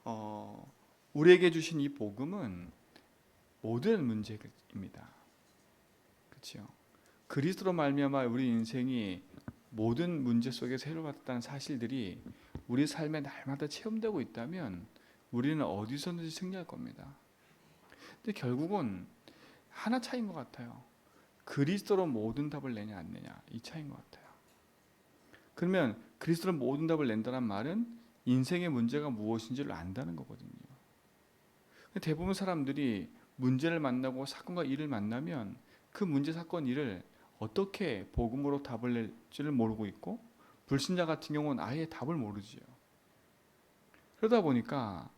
어, 우리에게 주신 이 복음은 모든 문제입니다. 그렇죠? 그리스도로 말미암아 우리 인생이 모든 문제 속에서 해결받았다는 사실들이 우리 삶에 날마다 체험되고 있다면 우리는 어디서든지 승리할 겁니다. 근데 결국은 하나 차이인 것 같아요. 그리스도로 모든 답을 내냐 안 내냐 이 차이인 것 같아요. 그러면 그리스도로 모든 답을 낸다는 말은 인생의 문제가 무엇인지를 안다는 거거든요. 대부분 사람들이 문제를 만나고 사건과 일을 만나면 그 문제, 사건, 일을 어떻게 복음으로 답을 낼지를 모르고 있고, 불신자 같은 경우는 아예 답을 모르지요. 그러다 보니까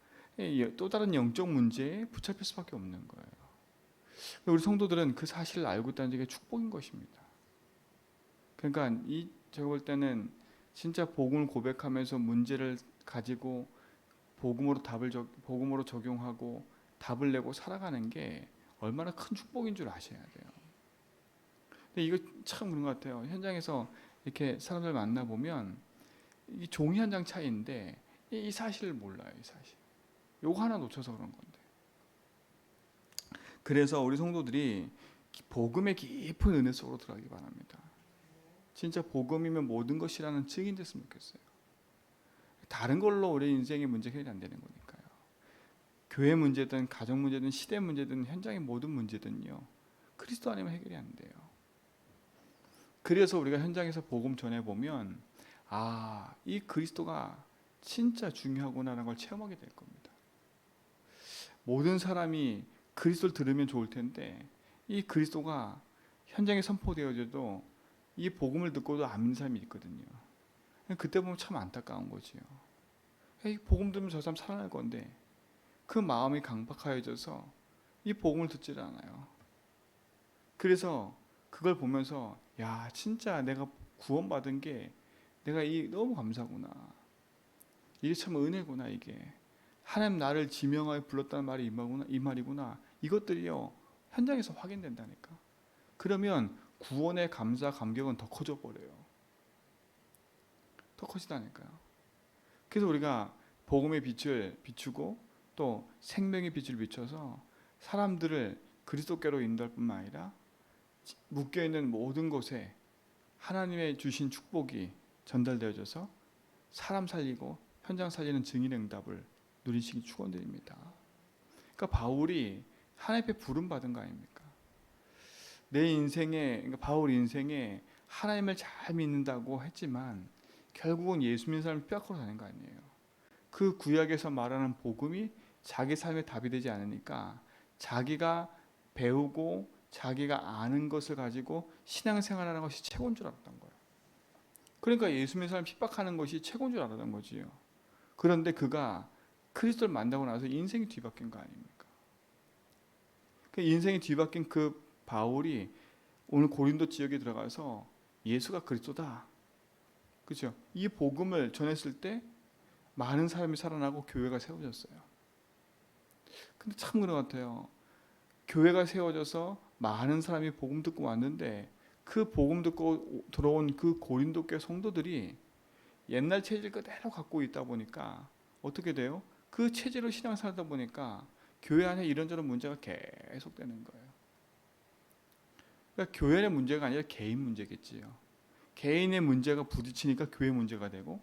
또 다른 영적 문제에 붙잡힐 수밖에 없는 거예요. 우리 성도들은 그 사실을 알고 있다는 게 축복인 것입니다. 그러니까 제가 볼 때는 진짜 복음을 고백하면서 문제를 가지고 복음으로 적용하고 답을 내고 살아가는 게 얼마나 큰 축복인 줄 아셔야 돼요. 근데 이거 참 그런 것 같아요. 현장에서 이렇게 사람들 만나 보면 이 종이 한 장 차이인데 이 사실을 몰라요. 이 사실. 요거 하나 놓쳐서 그런 건데. 그래서 우리 성도들이 복음의 깊은 은혜 속으로 들어가기 바랍니다. 진짜 복음이면 모든 것이라는 증인 됐으면 좋겠어요. 다른 걸로 우리 인생의 문제 해결이 안 되는 거니까요. 교회 문제든 가정 문제든 시대 문제든 현장의 모든 문제든요. 그리스도 아니면 해결이 안 돼요. 그래서 우리가 현장에서 복음 전해 보면 이 그리스도가 진짜 중요하구나라는 걸 체험하게 될 겁니다. 모든 사람이 그리스도를 들으면 좋을 텐데 이 그리스도가 현장에 선포되어져도 이 복음을 듣고도 안 믿는 사람이 있거든요. 그때 보면 참 안타까운 거지요. 이 복음 들으면 저 사람 살아날 건데 그 마음이 강박하여져서 이 복음을 듣질 않아요. 그래서 그걸 보면서 야 진짜 내가 구원받은 게 내가 너무 감사구나. 이게 참 은혜구나. 이게 하나님 나를 지명하여 불렀다는 말이 이 말이구나. 이것들이요 현장에서 확인된다니까. 그러면 구원의 감사 감격은 더 커져 버려요. 더 커지다니까요. 그래서 우리가 복음의 빛을 비추고 또 생명의 빛을 비춰서 사람들을 그리스도께로 인도할 뿐만 아니라 묶여있는 모든 곳에 하나님의 주신 축복이 전달되어져서 사람 살리고 현장 살리는 증인 응답을 누리시기 축원드립니다. 그러니까 바울이 하나님 앞에 부름 받은 거 아닙니까? 내 인생에 그러니까 바울 인생에 하나님을 잘 믿는다고 했지만 결국은 예수 믿는 사람을 뼈아프로 사는 거 아니에요. 그 구약에서 말하는 복음이 자기 삶의 답이 되지 않으니까 자기가 배우고 자기가 아는 것을 가지고 신앙생활하는 것이 최고인 줄 알았던 거예요. 그러니까 예수 믿는 사람 핍박하는 것이 최고인 줄 알았던 거지요. 그런데 그가 그리스도를 만나고 나서 인생이 뒤바뀐 거 아닙니까? 그 인생이 뒤바뀐 그 바울이 오늘 고린도 지역에 들어가서 예수가 그리스도다. 그렇죠? 이 복음을 전했을 때 많은 사람이 살아나고 교회가 세워졌어요. 근데 참 그런 것 같아요. 교회가 세워져서 많은 사람이 복음 듣고 왔는데 그 복음 듣고 들어온 그 고린도 교회 성도들이 옛날 체질 그대로 갖고 있다 보니까 어떻게 돼요? 그 체질로 신앙 살다 보니까 교회 안에 이런저런 문제가 계속 되는 거예요. 그러니까 교회의 문제가 아니라 개인 문제겠지요. 개인의 문제가 부딪히니까 교회 문제가 되고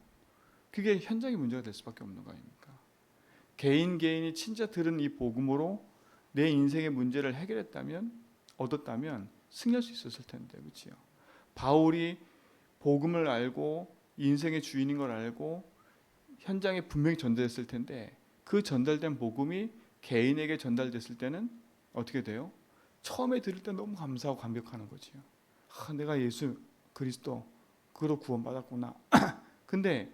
그게 현장의 문제가 될 수밖에 없는 거 아닙니까? 개인이 진짜 들은 이 복음으로 내 인생의 문제를 해결했다면 얻었다면 승리할 수 있었을 텐데 그렇지요. 바울이 복음을 알고 인생의 주인인 걸 알고 현장에 분명히 전달됐을 텐데 그 전달된 복음이 개인에게 전달됐을 때는 어떻게 돼요? 처음에 들을 때 너무 감사하고 감격하는 거지요. 내가 예수 그리스도 그로 구원받았구나. 근데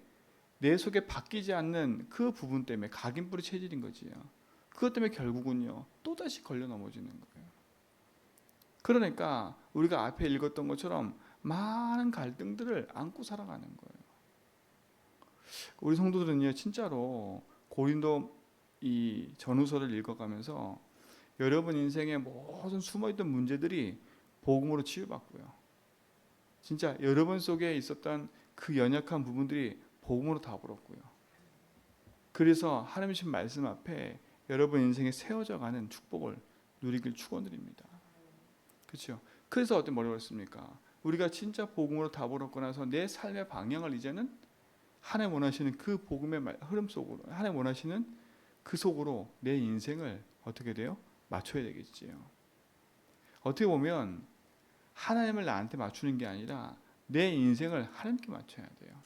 내 속에 바뀌지 않는 그 부분 때문에 각인뿌리 체질인 거지요. 그것 때문에 결국은요 또다시 걸려 넘어지는 거예요. 그러니까 우리가 앞에 읽었던 것처럼 많은 갈등들을 안고 살아가는 거예요. 우리 성도들은요 진짜로 고린도 이 전후서를 읽어가면서 여러분 인생의 모든 숨어있던 문제들이 복음으로 치유받고요. 진짜 여러분 속에 있었던 그 연약한 부분들이 복음으로 다 불었고요. 그래서 하나님 주신 말씀 앞에 여러분 인생에 세워져 가는 축복을 누리길 축원드립니다. 그렇죠? 그래서 어떤 뭐라고 했습니까? 우리가 진짜 복음으로 답을 얻고 나서 내 삶의 방향을 이제는 하나님 원하시는 그 복음의 흐름 속으로, 하나님 원하시는 그 속으로 내 인생을 어떻게 돼요? 맞춰야 되겠지요. 어떻게 보면 하나님을 나한테 맞추는 게 아니라 내 인생을 하나님께 맞춰야 돼요.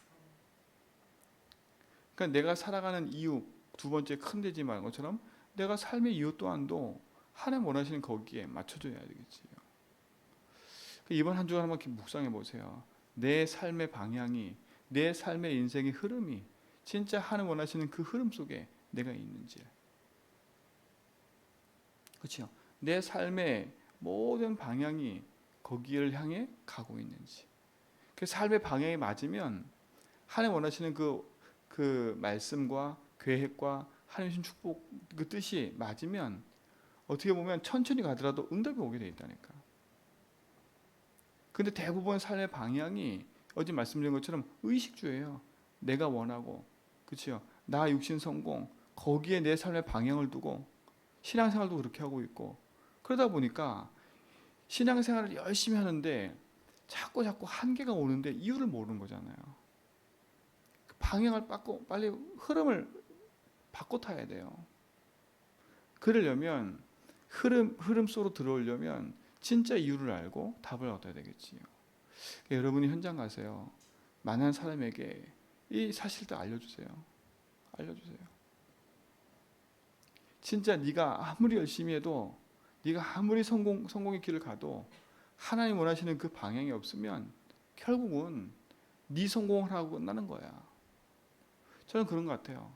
그러니까 내가 살아가는 이유, 두 번째 큰 되지 말는 것처럼 내가 삶의 이유 또한도 하나님 원하시는 거기에 맞춰줘야 되겠지요. 이번 한 주간 한번 묵상해 보세요. 내 삶의 방향이, 내 삶의 인생의 흐름이 진짜 하나님 원하시는 그 흐름 속에 내가 있는지, 그렇죠? 내 삶의 모든 방향이 거기를 향해 가고 있는지. 그 삶의 방향이 맞으면 하나님 원하시는 그 말씀과 계획과 하나님 주신 축복 그 뜻이 맞으면 어떻게 보면 천천히 가더라도 응답이 오게 돼 있다니까. 근데 대부분 삶의 방향이 어제 말씀드린 것처럼 의식주예요. 내가 원하고, 그렇죠? 나 육신 성공, 거기에 내 삶의 방향을 두고 신앙생활도 그렇게 하고 있고, 그러다 보니까 신앙생활을 열심히 하는데 자꾸 한계가 오는데 이유를 모르는 거잖아요. 방향을 바꿔 빨리 흐름을 바꿔 타야 돼요. 그러려면 흐름 속으로 들어오려면 진짜 이유를 알고 답을 얻어야 되겠지요. 여러분이 현장 가세요. 많은 사람에게 이 사실도 알려주세요. 알려주세요. 진짜 네가 아무리 열심히 해도, 네가 아무리 성공의 길을 가도 하나님 원하시는 그 방향이 없으면 결국은 네 성공을 하고 끝나는 거야. 저는 그런 것 같아요.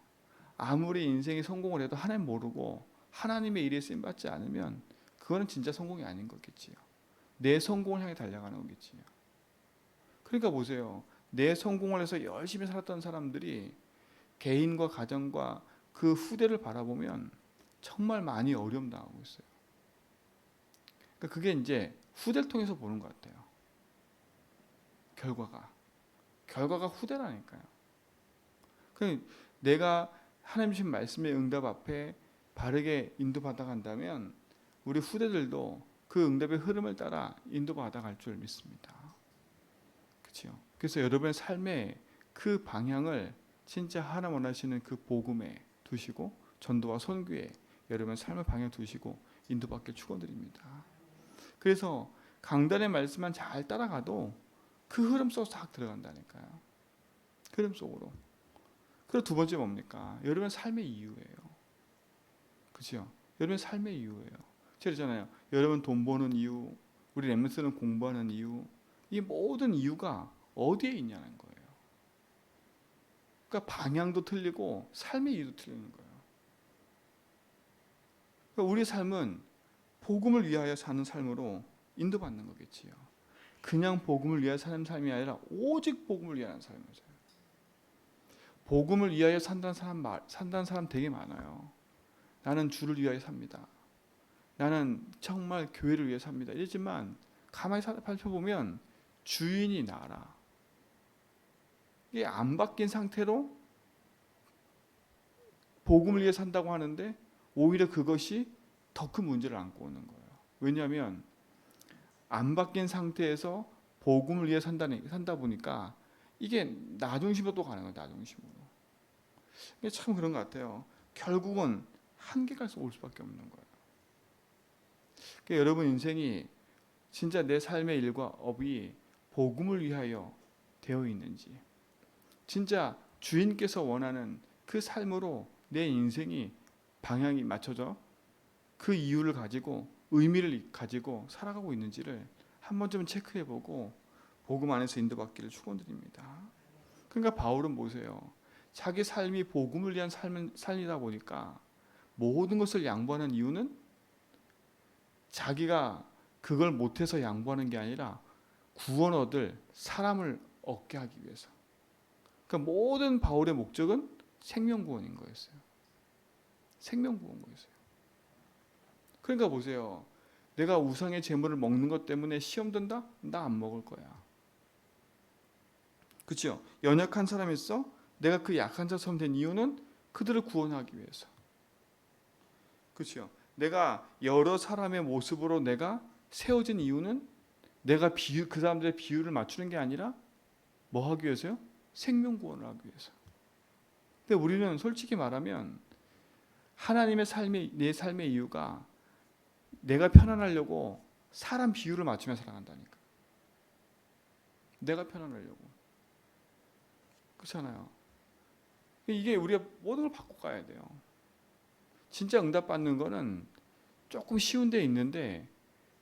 아무리 인생이 성공을 해도 하나님 모르고 하나님의 일에 쓰임 받지 않으면 그거는 진짜 성공이 아닌 거겠지요. 내 성공을 향해 달려가는 거겠지요. 그러니까 보세요. 내 성공을 해서 열심히 살았던 사람들이 개인과 가정과 그 후대를 바라보면 정말 많이 어려움 당하고 있어요. 그러니까 그게 이제 후대를 통해서 보는 것 같아요. 결과가 후대라니까요. 그러니까 내가 하나님 주신 말씀의 응답 앞에 바르게 인도받아 간다면 우리 후대들도 그 응답의 흐름을 따라 인도받아 갈 줄 믿습니다. 그렇죠? 그래서 여러분의 삶의 그 방향을 진짜 하나님 원하시는 그 복음에 두시고 전도와 선교에 여러분 삶의 방향 두시고 인도받길 축원드립니다. 그래서 강단의 말씀만 잘 따라가도 그 흐름 속으로 싹 들어간다니까요. 흐름 속으로. 그리고 두 번째 뭡니까? 여러분 삶의 이유예요. 그렇죠? 여러분 삶의 이유예요. 제가 그러잖아요. 여러분 돈 버는 이유, 우리 렘넌트는 공부하는 이유, 이 모든 이유가 어디에 있냐는 거예요. 그러니까 방향도 틀리고 삶의 이유도 틀리는 거예요. 그러니까 우리 삶은 복음을 위하여 사는 삶으로 인도받는 거겠지요. 그냥 복음을 위하여 사는 삶이 아니라 오직 복음을 위하여 사는 삶이죠. 복음을 위하여 산다는 사람 되게 많아요. 나는 주를 위하여 삽니다. 나는 정말 교회를 위해 삽니다. 이러지만 가만히 살펴보면 주인이 나라. 이게 안 바뀐 상태로 복음을 위해 산다고 하는데 오히려 그것이 더 큰 문제를 안고 오는 거예요. 왜냐하면 안 바뀐 상태에서 복음을 위해 산다 보니까 이게 나 중심으로 또 가는 거예요. 나 중심으로. 이게 참 그런 것 같아요. 결국은 한계가 올 수밖에 없는 거예요. 그러니까 여러분 인생이 진짜 내 삶의 일과 업이 복음을 위하여 되어 있는지, 진짜 주인께서 원하는 그 삶으로 내 인생이 방향이 맞춰져 그 이유를 가지고 의미를 가지고 살아가고 있는지를 한 번쯤은 체크해보고 복음 안에서 인도받기를 축원드립니다. 그러니까 바울은 보세요. 자기 삶이 복음을 위한 삶을 살리다 보니까 모든 것을 양보하는 이유는 자기가 그걸 못해서 양보하는 게 아니라 구원 얻을 사람을 얻게 하기 위해서. 그러니까 모든 바울의 목적은 생명구원인 거였어요. 생명구원 거였어요. 그러니까 보세요. 내가 우상의 재물을 먹는 것 때문에 시험 든다? 나 안 먹을 거야. 그렇죠? 연약한 사람이 있어? 내가 그 약한 자처럼 된 이유는 그들을 구원하기 위해서. 그렇죠? 내가 여러 사람의 모습으로 내가 세워진 이유는 내가 그 사람들의 비율을 맞추는 게 아니라 뭐 하기 위해서요? 생명 구원을 하기 위해서. 근데 우리는 솔직히 말하면 하나님의 내 삶의 이유가 내가 편안하려고 사람 비율을 맞추며 살아간다니까. 내가 편안하려고. 그렇잖아요. 이게 우리가 모든 걸 바꿔 가야 돼요. 진짜 응답받는 거는 조금 쉬운 데 있는데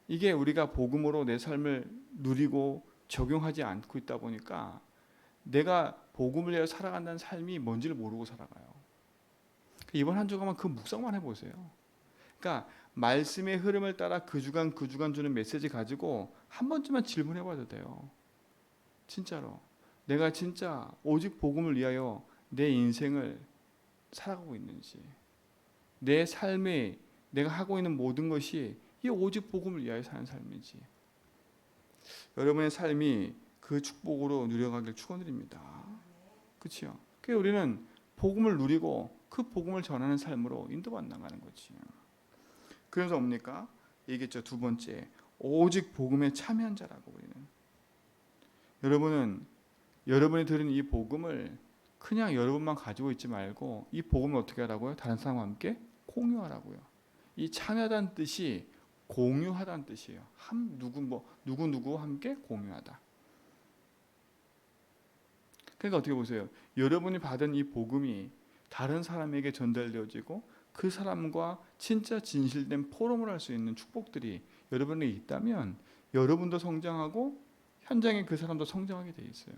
이게 우리가 복음으로 내 삶을 누리고 적용하지 않고 있다 보니까 내가 복음을 위해 살아간다는 삶이 뭔지를 모르고 살아가요. 이번 한 주간만 그 묵상만 해보세요. 그러니까 말씀의 흐름을 따라 그 주간 주는 메시지 가지고 한 번쯤만 질문해봐도 돼요. 진짜로 내가 진짜 오직 복음을 위하여 내 인생을 살아가고 있는지, 내 삶에 내가 하고 있는 모든 것이 이 오직 복음을 위하여 사는 삶인지, 여러분의 삶이 그 축복으로 누려가길 축원드립니다. 그렇죠? 그래서 우리는 복음을 누리고 그 복음을 전하는 삶으로 인도받아 나가는 거지. 그래서 뭡니까? 얘기했죠. 두 번째, 오직 복음에 참여한 자라고. 우리는 여러분은 여러분이 들은 이 복음을 그냥 여러분만 가지고 있지 말고 이 복음을 어떻게 하라고요? 다른 사람과 함께 공유하라고요. 이 참여하다는 뜻이 공유하다는 뜻이에요. 누구와 함께 공유하다. 그러니까 어떻게 보세요? 여러분이 받은 이 복음이 다른 사람에게 전달되어지고 그 사람과 진짜 진실된 포럼을 할 수 있는 축복들이 여러분에게 있다면 여러분도 성장하고 현장에 그 사람도 성장하게 돼 있어요.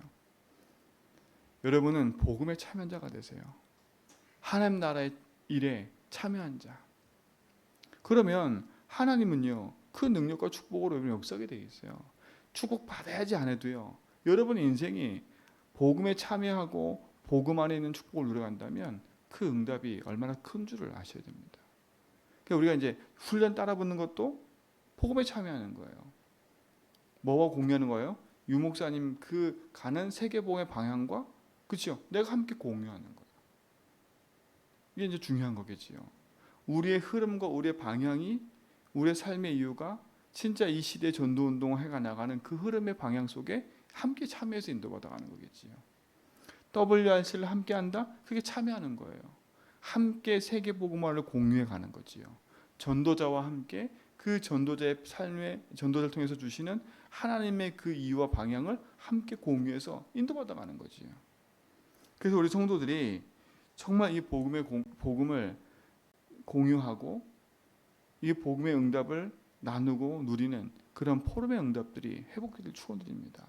여러분은 복음의 참여자가 되세요. 하나님 나라의 일에 참여한 자. 그러면 하나님은요, 그 능력과 축복으로 여러분 역사하게 돼 있어요. 축복 받아야지 안 해도요, 여러분의 인생이 복음에 참여하고 복음 안에 있는 축복을 누려간다면 그 응답이 얼마나 큰 줄을 아셔야 됩니다. 그러니까 우리가 이제 훈련 따라 붙는 것도 복음에 참여하는 거예요. 뭐와 공유하는 거예요? 유 목사님 그 가는 세계복음의 방향과, 그렇죠? 내가 함께 공유하는 거예요. 이게 이제 중요한 거겠지요. 우리의 흐름과 우리의 방향이, 우리의 삶의 이유가 진짜 이 시대 전도 운동을 해가 나가는 그 흐름의 방향 속에 함께 참여해서 인도받아가는 거겠지요. WRC를 함께 한다? 그게 참여하는 거예요. 함께 세계복음화를 공유해 가는 거지요. 전도자와 함께 그 전도자의 전도자를 통해서 주시는 하나님의 그 이유와 방향을 함께 공유해서 인도받아 가는 거지요. 그래서 우리 성도들이 정말 이 복음을 공유하고 이 복음의 응답을 나누고 누리는 그런 포럼의 응답들이 회복되길 축원드립니다.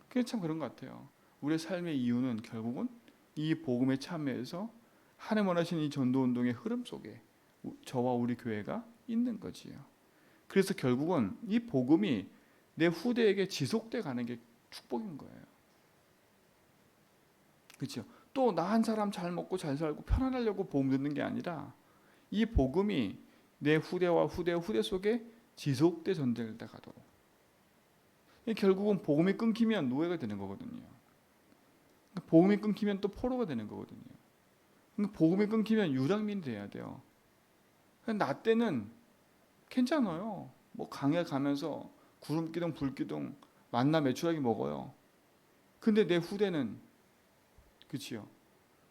그게 참 그런 것 같아요. 우리의 삶의 이유는 결국은 이 복음에 참여해서 하나님 원하시는 이 전도운동의 흐름 속에 저와 우리 교회가 있는 거지요. 그래서 결국은 이 복음이 내 후대에게 지속돼 가는 게 축복인 거예요. 그렇죠? 또 나 한 사람 잘 먹고 잘 살고 편안하려고 복음 듣는 게 아니라 이 복음이 내 후대와 후대 속에 지속돼 전달돼 가도록. 결국은 복음이 끊기면 노예가 되는 거거든요. 복음이 끊기면 또 포로가 되는 거거든요. 복음이 끊기면 유랑민이 돼야 돼요. 나 때는 괜찮아요. 뭐 강에 가면서 구름기둥 불기둥 만나 메추라기 먹어요. 근데 내 후대는, 그치요?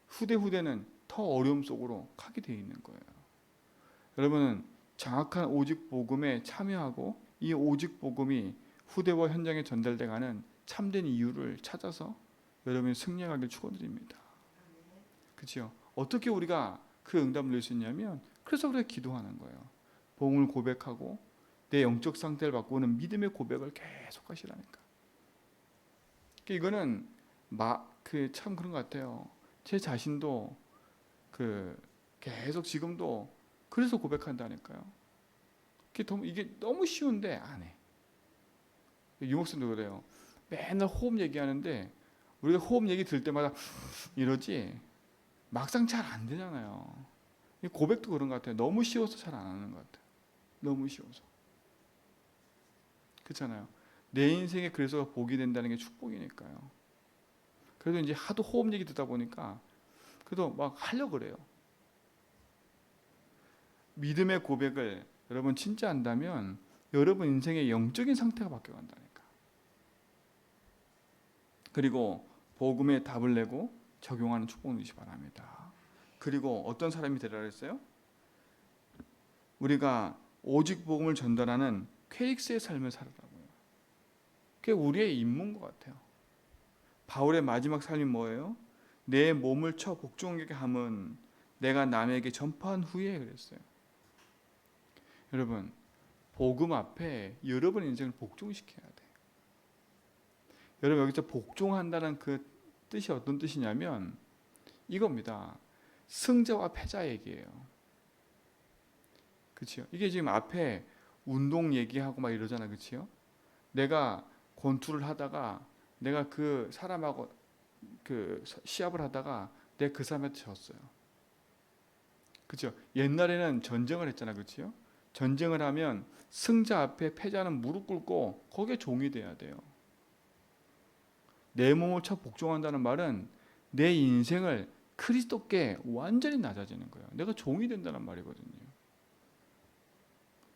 후대는 더 어려움 속으로 가게 돼 있는 거예요. 여러분은 정확한 오직 복음에 참여하고 이 오직 복음이 후대와 현장에 전달돼가는 참된 이유를 찾아서 여러분이 승리하길 축원드립니다. 그렇죠? 어떻게 우리가 그 응답을 낼 수 있냐면 그래서 우리가 기도하는 거예요. 복음을 고백하고 내 영적 상태를 바꾸는 믿음의 고백을 계속 하시라니까. 이거는 참 그런 것 같아요. 제 자신도 계속 지금도 그래서 고백한다니까요. 이게 너무 쉬운데 안 해. 유목사도 그래요. 맨날 호흡 얘기하는데 우리가 호흡 얘기 들을 때마다 이러지 막상 잘 안 되잖아요. 고백도 그런 것 같아요. 너무 쉬워서 잘 안 하는 것 같아요. 너무 쉬워서. 그렇잖아요. 내 인생에 그래서 복이 된다는 게 축복이니까요. 그래도 이제 하도 호흡 얘기 듣다 보니까 그래도 막 하려고 그래요. 믿음의 고백을 여러분 진짜 한다면 여러분 인생의 영적인 상태가 바뀌어간다니까. 그리고 복음에 답을 내고 적용하는 축복 누리시 바랍니다. 그리고 어떤 사람이 되라 그랬어요? 우리가 오직 복음을 전달하는 퀘릭스의 삶을 살아라고요. 그게 우리의 임무인 것 같아요. 바울의 마지막 삶이 뭐예요? 내 몸을 쳐 복종하게 함은 내가 남에게 전파한 후에 그랬어요. 여러분, 복음 앞에 여러분 인생을 복종시켜야 돼. 여러분 여기서 복종한다는 그 뜻이 어떤 뜻이냐면 이겁니다. 승자와 패자 얘기예요. 그렇죠? 이게 지금 앞에 운동 얘기하고 막 이러잖아, 그렇죠? 내가 권투를 하다가 내가 그 사람하고 그 시합을 하다가 내가 그 사람한테 졌어요. 그렇죠? 옛날에는 전쟁을 했잖아, 그렇죠? 전쟁을 하면 승자 앞에 패자는 무릎 꿇고 거기에 종이 돼야 돼요. 내 몸을 쳐 복종한다는 말은 내 인생을 그리스도께 완전히 낮아지는 거예요. 내가 종이 된다는 말이거든요.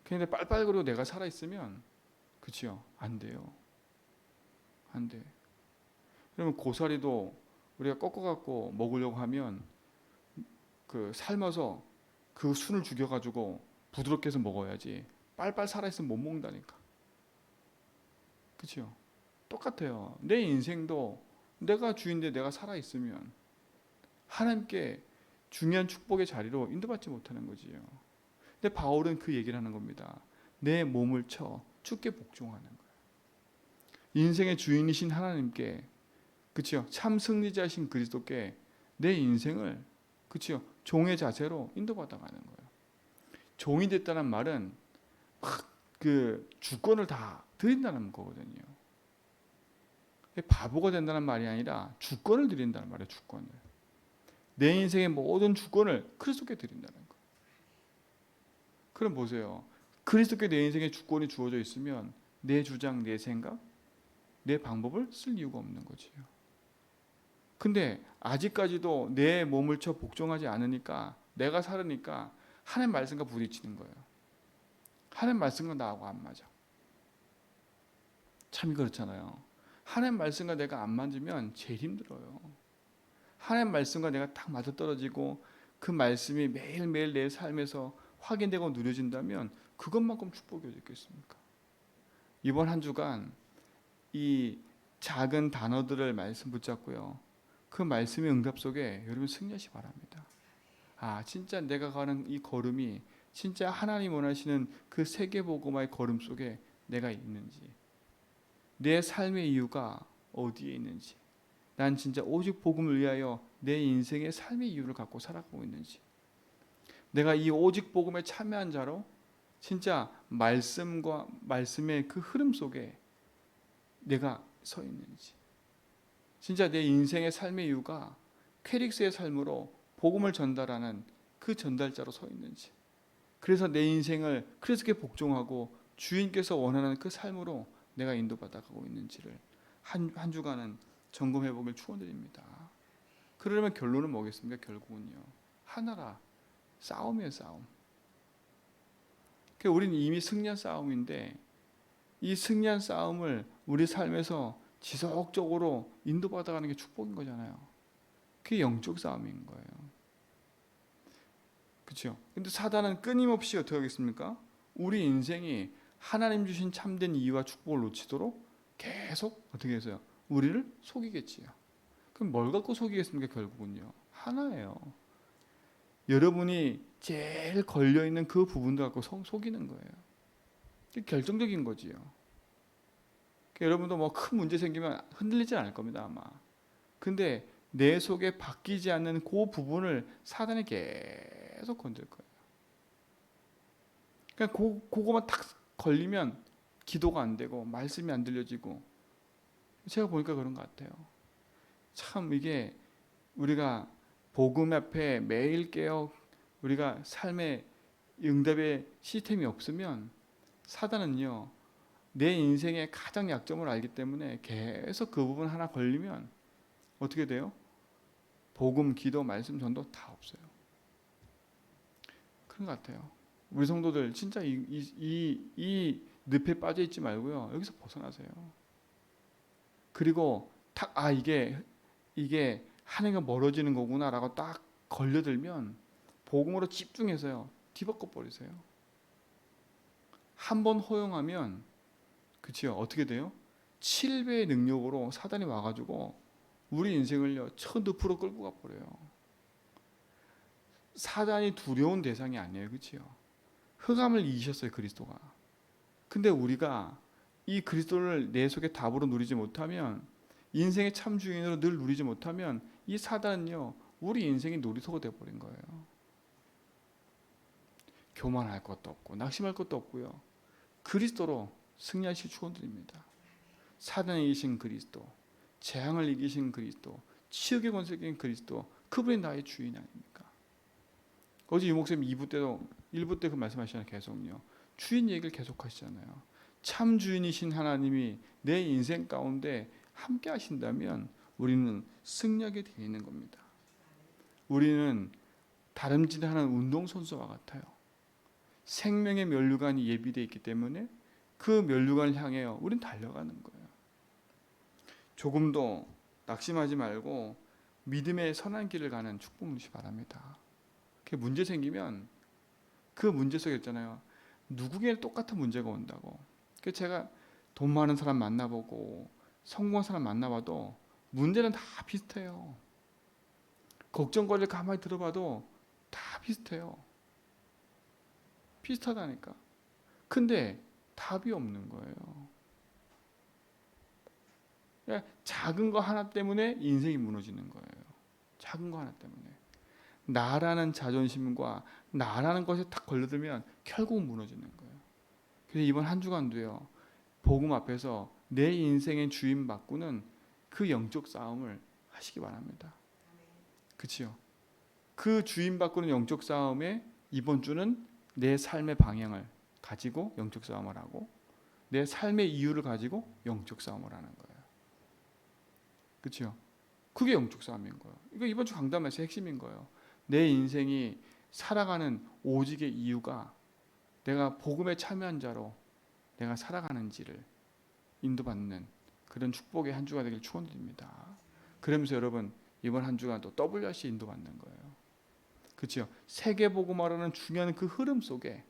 그런데 빨빨거리고 내가 살아있으면 그치요? 안 돼요. 안 돼. 그러면 고사리도 우리가 꺾어갖고 먹으려고 하면 그 삶아서 그 순을 죽여가지고 부드럽게 해서 먹어야지 빨빨 살아있으면 못 먹는다니까. 그치요? 똑같아요. 내 인생도 내가 주인데 내가 살아있으면 하나님께 중요한 축복의 자리로 인도받지 못하는 거지요. 근데 바울은 그 얘기를 하는 겁니다. 내 몸을 쳐 주께 복종하는 거예요. 인생의 주인이신 하나님께, 그치요? 참 승리자이신 그리스도께 내 인생을, 그치요? 종의 자세로 인도받아가는 거예요. 종이 됐다는 말은 막 그 주권을 다 드린다는 거거든요. 바보가 된다는 말이 아니라 주권을 드린다는 말이에요. 주권을. 내 인생의 모든 주권을 그리스도께 드린다는 거예요. 그럼 보세요. 그리스도께 내 인생의 주권이 주어져 있으면 내 주장, 내 생각, 내 방법을 쓸 이유가 없는 거지요. 근데 아직까지도 내 몸을 쳐 복종하지 않으니까 내가 살으니까 하나님 말씀과 부딪히는 거예요. 하나님 말씀과 나하고 안 맞아. 참 그렇잖아요. 하나님 말씀과 내가 안 맞으면 제일 힘들어요. 하나님 말씀과 내가 딱 맞아떨어지고 그 말씀이 매일매일 내 삶에서 확인되고 누려진다면 그것만큼 축복이 어디 있겠습니까? 이번 한 주간 이 작은 단어들을 말씀 붙잡고요. 그 말씀의 응답 속에 여러분 승리하시 바랍니다. 아, 진짜 내가 가는 이 걸음이 진짜 하나님 원하시는 그 세계복음화의 걸음 속에 내가 있는지, 내 삶의 이유가 어디에 있는지, 난 진짜 오직 복음을 위하여 내 인생의 삶의 이유를 갖고 살아가고 있는지, 내가 이 오직 복음에 참여한 자로 진짜 말씀과 말씀의 그 흐름 속에 내가 서 있는지, 진짜 내 인생의 삶의 이유가 퀘릭스의 삶으로 복음을 전달하는 그 전달자로 서 있는지, 그래서 내 인생을 그리스도께 복종하고 주인께서 원하는 그 삶으로 내가 인도받아가고 있는지를 한 주간은 점검해 보길 축원드립니다. 그러려면 결론은 뭐겠습니까? 결국은요, 하나라, 싸움이에요. 싸움. 우리는 이미 승리한 싸움인데 이 승리한 싸움을 우리 삶에서 지속적으로 인도받아가는 게 축복인 거잖아요. 그게 영적 싸움인 거예요. 그렇죠? 근데 사단은 끊임없이 어떻게 하겠습니까? 우리 인생이 하나님 주신 참된 이유와 축복을 놓치도록 계속 어떻게 해서요? 우리를 속이겠지요. 그럼 뭘 갖고 속이겠습니까? 결국은요, 하나예요. 여러분이 제일 걸려있는 그 부분도 갖고 속이는 거예요. 그게 결정적인 거지요. 여러분도 뭐 큰 문제 생기면 흔들리지 않을 겁니다, 아마. 근데 내 속에 바뀌지 않는 그 부분을 사단이 계속 건들 거예요. 그냥 그거만 탁 걸리면 기도가 안 되고 말씀이 안 들려지고, 제가 보니까 그런 것 같아요. 참 이게 우리가 복음 앞에 매일 깨어 우리가 삶의 응답의 시스템이 없으면 사단은요, 내 인생의 가장 약점을 알기 때문에 계속 그 부분 하나 걸리면 어떻게 돼요? 복음, 기도, 말씀, 전도 다 없어요. 그런 것 같아요. 우리 성도들 진짜 이 늪에 빠져 있지 말고요. 여기서 벗어나세요. 그리고 이게 하나님과 멀어지는 거구나라고 딱 걸려들면 복음으로 집중해서요. 뒤바꿔 버리세요. 한 번 허용하면 그치요. 어떻게 돼요? 7배의 능력으로 사단이 와가지고 우리 인생을요. 천늪으로 끌고 가버려요. 사단이 두려운 대상이 아니에요. 그치요. 흑암을 이기셨어요. 그리스도가. 근데 우리가 이 그리스도를 내 속에 답으로 누리지 못하면, 인생의 참 주인으로 늘 누리지 못하면 이 사단은요 우리 인생이 놀이터가 되어버린 거예요. 교만할 것도 없고 낙심할 것도 없고요. 그리스도로 승리하실 축원드립니다. 사단을 이기신 그리스도, 재앙을 이기신 그리스도, 치욕의 권세를 이긴 그리스도, 그분이 나의 주인 아닙니까? 어제 유 목사님 2부 때도 1부 때 그 말씀하시잖아요. 계속요. 주인 얘기를 계속 하시잖아요. 참 주인이신 하나님이 내 인생 가운데 함께 하신다면 우리는 승리하게 되어 있는 겁니다. 우리는 다름질하는 운동선수와 같아요. 생명의 면류관이 예비되어 있기 때문에 그 면류관을 향해요. 우리는 달려가는 거예요. 조금도 낙심하지 말고 믿음의 선한 길을 가는 축복 누리시 바랍니다. 문제 생기면 그 문제 속에 있잖아요. 누구에게 똑같은 문제가 온다고. 그래서 제가 돈 많은 사람 만나보고 성공한 사람 만나봐도 문제는 다 비슷해요. 걱정거리를 가만히 들어봐도 다 비슷해요. 비슷하다니까. 근데 답이 없는 거예요. 작은 거 하나 때문에 인생이 무너지는 거예요. 작은 거 하나 때문에. 나라는 자존심과 나라는 것에 딱 걸려들면 결국 무너지는 거예요. 그래서 이번 한 주간도요. 복음 앞에서 내 인생의 주인 바꾸는 그 영적 싸움을 하시기 바랍니다. 그치요? 그 주인 바꾸는 영적 싸움에 이번 주는 내 삶의 방향을 가지고 영적 싸움을 하고 내 삶의 이유를 가지고 영적 싸움을 하는 거예요. 그치요? 그게 영적 싸움인 거예요. 이거 이번 주 강단에서 핵심인 거예요. 내 인생이 살아가는 오직의 이유가 내가 복음에 참여한 자로 내가 살아가는지를 인도받는 그런 축복의 한 주가 되길 축원드립니다. 그러면서 여러분 이번 한 주간 또 WRC 인도받는 거예요. 그렇죠? 세계 복음화라는 중요한 그 흐름 속에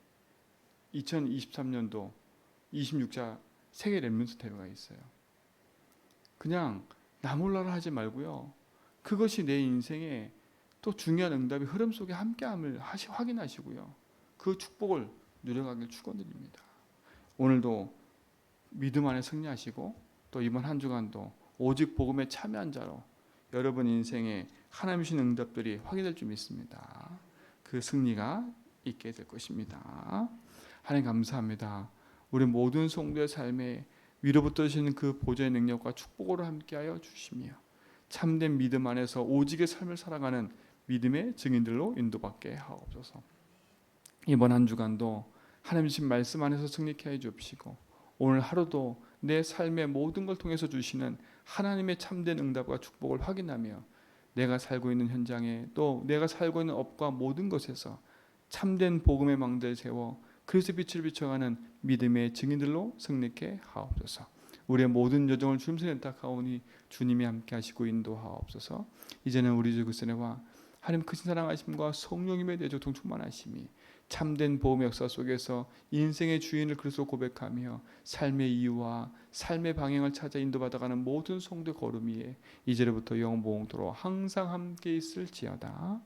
2023년도 26차 세계 렘넌트 대회가 있어요. 그냥 나 몰라라 하지 말고요. 그것이 내 인생의 또 중요한 응답의 흐름 속에 함께함을 확인하시고요. 그 축복을 누려가길 축원드립니다. 오늘도 믿음 안에 승리하시고 또 이번 한 주간도 오직 복음에 참여한 자로 여러분 인생에 하나님 주신 응답들이 확인될 줄 믿습니다. 그 승리가 있게 될 것입니다. 하나님 감사합니다. 우리 모든 성도의 삶에 위로부터 주시는 그 보좌의 능력과 축복으로 함께하여 주시며 참된 믿음 안에서 오직의 삶을 살아가는 믿음의 증인들로 인도받게 하옵소서. 이번 한 주간도 하나님 주신 말씀 안에서 승리케 해 주옵시고 오늘 하루도 내 삶의 모든 걸 통해서 주시는 하나님의 참된 응답과 축복을 확인하며 내가 살고 있는 현장에 또 내가 살고 있는 업과 모든 것에서 참된 복음의 망대를 세워 그리스도의 빛을 비춰가는 믿음의 증인들로 승리케 하옵소서. 우리의 모든 여정을 주님 손에 의탁하오니 주님이 함께 하시고 인도하옵소서. 이제는 우리 주 그리스도와 하나님 크신 사랑하심과 성령님의 내조통 충만하심이 참된 복음의 역사 속에서 인생의 주인을 그리스도 고백하며 삶의 이유와 삶의 방향을 찾아 인도받아가는 모든 성도의 걸음 위에 이제로부터 영원토록 항상 함께 있을지어다.